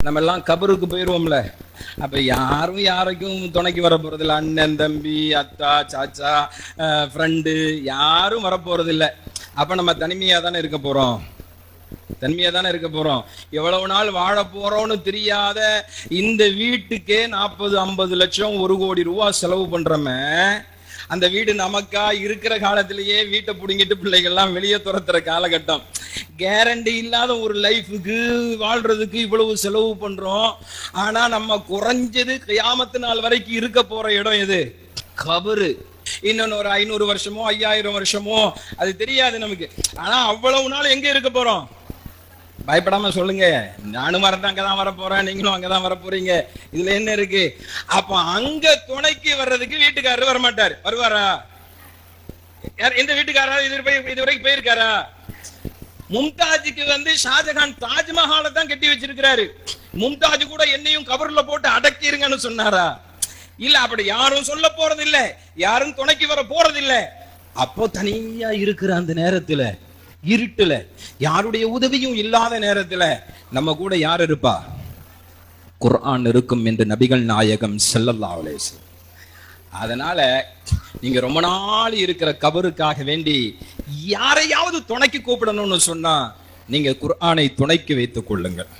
நம்ம எல்லாம் கபருக்கு போயிருவோம்ல, அப்ப யாரும் யாருக்கும் துணைக்கு வர போறது இல்லை. அண்ணன், தம்பி, அத்தா, சாச்சா, ஃப்ரெண்டு யாரும் வரப்போறது இல்லை. அப்ப நம்ம தனிமையா தானே இருக்க போறோம். எவ்வளவு நாள் வாழ போறோம்னு தெரியாத இந்த வீட்டுக்கே 40-50 லட்சம் 1 கோடி ரூபாய் செலவு பண்றோமே, அந்த வீடு நமக்கா இருக்கிற காலத்திலேயே வீட்டை புடுங்கிட்டு பிள்ளைகள்லாம் வெளியே துரத்துற காலகட்டம். கேரண்டி இல்லாத ஒரு லைஃபுக்கு வாழ்றதுக்கு இவ்வளவு செலவு பண்றோம். ஆனா நம்ம குறைஞ்சது கியாமத்து நாள் வரைக்கும் இருக்க போற இடம் எது? கபரு. இன்னொன்னு ஒரு 500 வருஷமோ 5000 வருஷமோ அது தெரியாது நமக்கு. ஆனா அவ்வளவு நாள் எங்க இருக்க போறோம்? பயப்படாம சொல்லுங்க. நானும் அங்கதான் வர போறேன், நீங்களும் அங்கதான் வர போறீங்க. இதுல என்ன இருக்கு? அப்ப அங்க துணைக்கு வர்றதுக்கு வீட்டுக்காரர் வரமாட்டார். வருவாரா? எந்த வீட்டுக்காரர் இதுவரைக்கும் போயிருக்காரா? மும்தாஜுக்கு ஷாஜகான் தாஜ்மஹாலை தான் கட்டி வச்சிருக்கிறாரு. மும்தாஜ் கூட என்னையும் கபர்ல போட்டு அடக்கிருங்கன்னு சொன்னாரா? இல்ல, அப்படி யாரும் சொல்ல போறது இல்ல, யாரும் துணைக்கு வர போறது இல்ல. அப்போ தனியா இருக்கிற அந்த நேரத்துல, இருட்டுல, யாருடைய உதவியும் இல்லாத நேரத்துல நம்ம கூட யார் இருப்பா? குர்ஆன் இருக்கும் என்று நபிகள் நாயகம் ஸல்லல்லாஹு அலைஹி வஸல்லம். அதனால நீங்க ரொம்ப நாள் இருக்கிற கபருக்காக வேண்டி யாரையாவது துணைக்கு கூப்பிடணும்னு சொன்னா நீங்க குர்ஆனை துணைக்கு வைத்துக் கொள்ளுங்கள்.